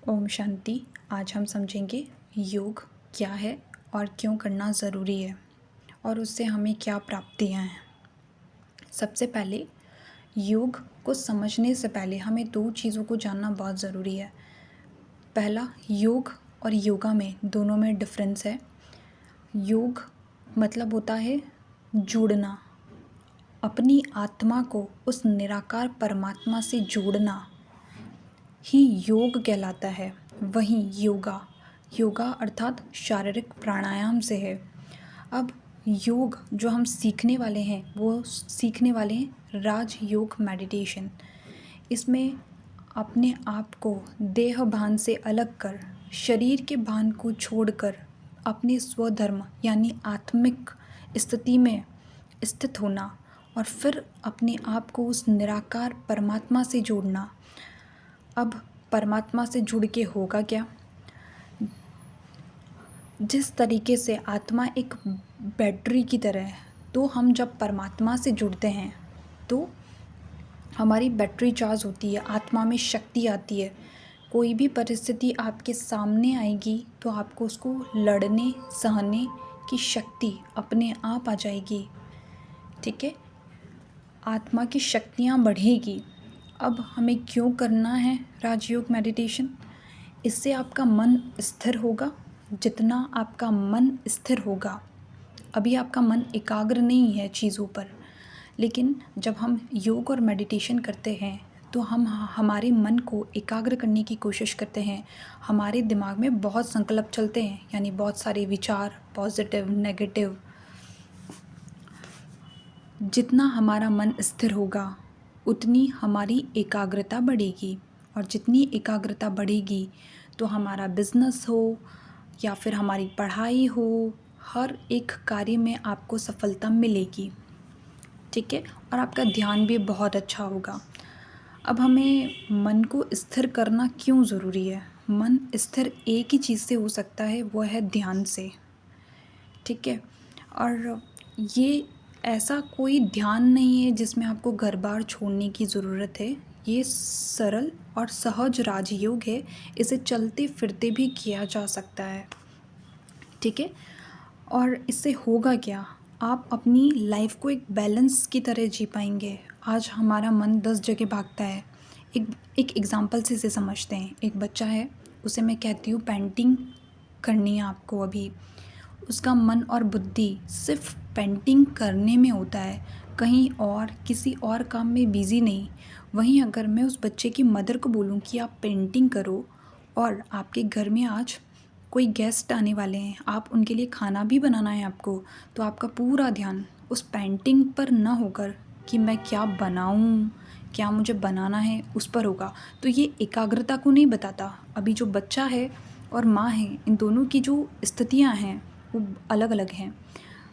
ओम शांति। आज हम समझेंगे योग क्या है और क्यों करना ज़रूरी है और उससे हमें क्या प्राप्तियां हैं। सबसे पहले योग को समझने से पहले हमें दो चीज़ों को जानना बहुत ज़रूरी है। पहला, योग और योगा में दोनों में डिफरेंस है। योग मतलब होता है जुड़ना, अपनी आत्मा को उस निराकार परमात्मा से जोड़ना ही योग कहलाता है। वहीं योगा अर्थात शारीरिक प्राणायाम से है। अब योग जो हम सीखने वाले हैं वो सीखने वाले हैं राजयोग मेडिटेशन। इसमें अपने आप को देह भान से अलग कर, शरीर के भान को छोड़कर अपने स्वधर्म यानी आत्मिक स्थिति में स्थित होना और फिर अपने आप को उस निराकार परमात्मा से जोड़ना। अब परमात्मा से जुड़ के होगा क्या? जिस तरीके से आत्मा एक बैटरी की तरह है, तो हम जब परमात्मा से जुड़ते हैं तो हमारी बैटरी चार्ज होती है, आत्मा में शक्ति आती है। कोई भी परिस्थिति आपके सामने आएगी तो आपको उसको लड़ने सहने की शक्ति अपने आप आ जाएगी। ठीक है, आत्मा की शक्तियाँ बढ़ेगी। अब हमें क्यों करना है राजयोग मेडिटेशन? इससे आपका मन स्थिर होगा। जितना आपका मन स्थिर होगा, अभी आपका मन एकाग्र नहीं है चीज़ों पर, लेकिन जब हम योग और मेडिटेशन करते हैं तो हम हमारे मन को एकाग्र करने की कोशिश करते हैं। हमारे दिमाग में बहुत संकल्प चलते हैं, यानी बहुत सारे विचार, पॉजिटिव नेगेटिव। जितना हमारा मन स्थिर होगा उतनी हमारी एकाग्रता बढ़ेगी, और जितनी एकाग्रता बढ़ेगी तो हमारा बिजनेस हो या फिर हमारी पढ़ाई हो, हर एक कार्य में आपको सफलता मिलेगी। ठीक है, और आपका ध्यान भी बहुत अच्छा होगा। अब हमें मन को स्थिर करना क्यों ज़रूरी है? मन स्थिर एक ही चीज़ से हो सकता है, वो है ध्यान से। ठीक है, और ये ऐसा कोई ध्यान नहीं है जिसमें आपको घर बार छोड़ने की ज़रूरत है। ये सरल और सहज राजयोग है, इसे चलते फिरते भी किया जा सकता है। ठीक है, और इससे होगा क्या? आप अपनी लाइफ को एक बैलेंस की तरह जी पाएंगे। आज हमारा मन 10 जगह भागता है। एक एग्ज़ाम्पल से इसे समझते हैं। एक बच्चा है, उसे मैं कहती हूँ पेंटिंग करनी है आपको अभी। उसका मन और बुद्धि सिर्फ पेंटिंग करने में होता है, कहीं और किसी और काम में बिज़ी नहीं। वहीं अगर मैं उस बच्चे की मदर को बोलूँ कि आप पेंटिंग करो, और आपके घर में आज कोई गेस्ट आने वाले हैं, आप उनके लिए खाना भी बनाना है आपको, तो आपका पूरा ध्यान उस पेंटिंग पर न होकर कि मैं क्या बनाऊं, क्या मुझे बनाना है, उस पर होगा। तो ये एकाग्रता को नहीं बताता। अभी जो बच्चा है और माँ है, इन दोनों की जो स्थितियाँ हैं वो अलग अलग हैं।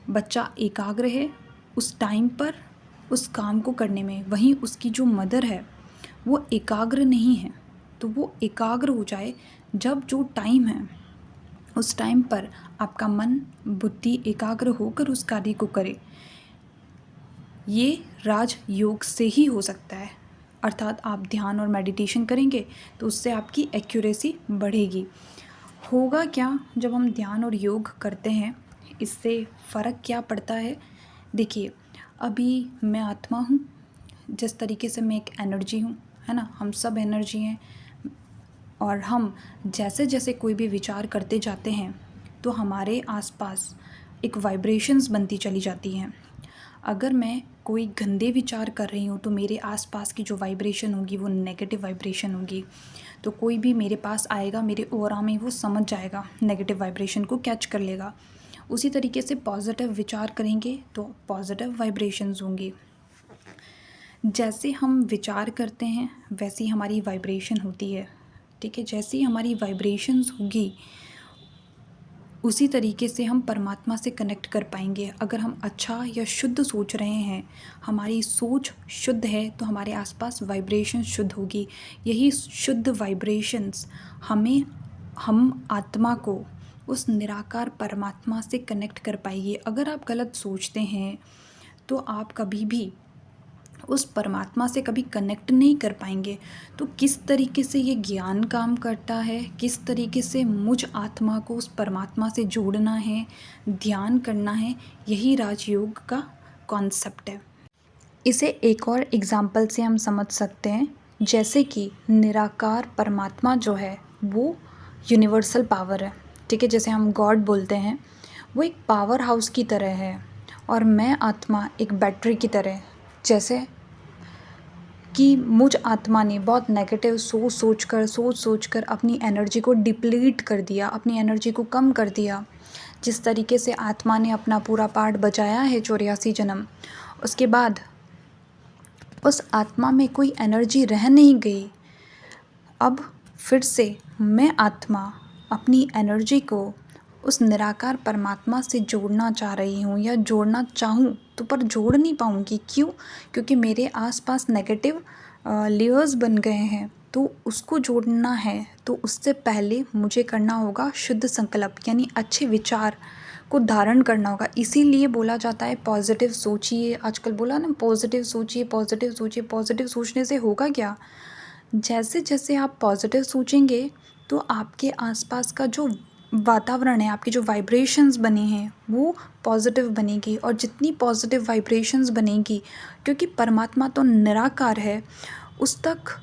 बच्चा एकाग्र है उस टाइम पर उस काम को करने में, वहीं उसकी जो मदर है वो एकाग्र नहीं है। तो वो एकाग्र हो जाए जब जो टाइम है उस टाइम पर आपका मन बुद्धि एकाग्र होकर उस कार्य को करे। ये राजयोग से ही हो सकता है, अर्थात आप ध्यान और मेडिटेशन करेंगे तो उससे आपकी एक्यूरेसी बढ़ेगी। होगा क्या जब हम ध्यान और योग करते हैं? इससे फ़र्क क्या पड़ता है? देखिए, अभी मैं आत्मा हूँ, जिस तरीके से मैं एक एनर्जी हूँ, है ना, हम सब एनर्जी हैं। और हम जैसे जैसे कोई भी विचार करते जाते हैं तो हमारे आसपास एक वाइब्रेशंस बनती चली जाती हैं। अगर मैं कोई गंदे विचार कर रही हूँ तो मेरे आसपास की जो वाइब्रेशन होगी वो नेगेटिव वाइब्रेशन होगी। तो कोई भी मेरे पास आएगा, मेरे ऑरा में वो समझ जाएगा, नेगेटिव वाइब्रेशन को कैच कर लेगा। उसी तरीके से पॉजिटिव विचार करेंगे तो पॉजिटिव वाइब्रेशंस होंगी। जैसे हम विचार करते हैं वैसी हमारी वाइब्रेशन होती है। ठीक है, जैसी हमारी वाइब्रेशंस होगी उसी तरीके से हम परमात्मा से कनेक्ट कर पाएंगे। अगर हम अच्छा या शुद्ध सोच रहे हैं, हमारी सोच शुद्ध है, तो हमारे आसपास वाइब्रेशन शुद्ध होगी। यही शुद्ध वाइब्रेशंस हम आत्मा को उस निराकार परमात्मा से कनेक्ट कर पाएगी। अगर आप गलत सोचते हैं तो आप कभी भी उस परमात्मा से कभी कनेक्ट नहीं कर पाएंगे। तो किस तरीके से ये ज्ञान काम करता है, किस तरीके से मुझ आत्मा को उस परमात्मा से जोड़ना है, ध्यान करना है, यही राजयोग का कॉन्सेप्ट है। इसे एक और एग्जाम्पल से हम समझ सकते हैं, जैसे कि निराकार परमात्मा जो है वो यूनिवर्सल पावर है, ठीक है, जैसे हम गॉड बोलते हैं, वो एक पावर हाउस की तरह है और मैं आत्मा एक बैटरी की तरह। जैसे कि मुझ आत्मा ने बहुत नेगेटिव सोच कर अपनी एनर्जी को डिप्लीट कर दिया, अपनी एनर्जी को कम कर दिया। जिस तरीके से आत्मा ने अपना पूरा पार्ट बचाया है 84 जन्म, उसके बाद उस आत्मा में कोई एनर्जी रह नहीं गई। अब फिर से मैं आत्मा अपनी एनर्जी को उस निराकार परमात्मा से जोड़ना चाह रही हूँ या जोड़ना चाहूँ तो पर जोड़ नहीं पाऊँगी। क्यों? क्योंकि मेरे आसपास नेगेटिव लेयर्स बन गए हैं। तो उसको जोड़ना है तो उससे पहले मुझे करना होगा शुद्ध संकल्प, यानी अच्छे विचार को धारण करना होगा। इसीलिए बोला जाता है पॉजिटिव सोचिए। आजकल बोला ना, पॉजिटिव सोचिए, पॉजिटिव सोचिए। पॉजिटिव सोचने से होगा क्या? जैसे जैसे आप पॉजिटिव सोचेंगे तो आपके आसपास का जो वातावरण है, आपकी जो वाइब्रेशंस बने हैं वो पॉजिटिव बनेगी। और जितनी पॉजिटिव वाइब्रेशंस बनेगी, क्योंकि परमात्मा तो निराकार है, उस तक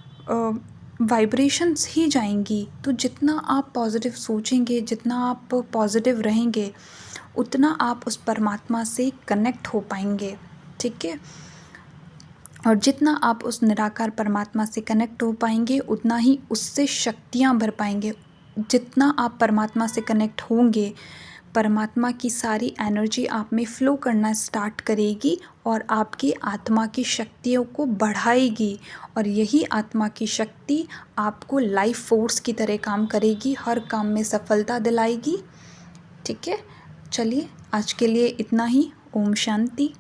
वाइब्रेशंस ही जाएंगी। तो जितना आप पॉजिटिव सोचेंगे, जितना आप पॉजिटिव रहेंगे, उतना आप उस परमात्मा से कनेक्ट हो पाएंगे, ठीक है। और जितना आप उस निराकार परमात्मा से कनेक्ट हो पाएंगे, उतना ही उससे शक्तियाँ भर पाएंगे। जितना आप परमात्मा से कनेक्ट होंगे, परमात्मा की सारी एनर्जी आप में फ़्लो करना स्टार्ट करेगी और आपकी आत्मा की शक्तियों को बढ़ाएगी। और यही आत्मा की शक्ति आपको लाइफ फोर्स की तरह काम करेगी, हर काम में सफलता दिलाएगी, ठीक है। चलिए, आज के लिए इतना ही। ओम शांति।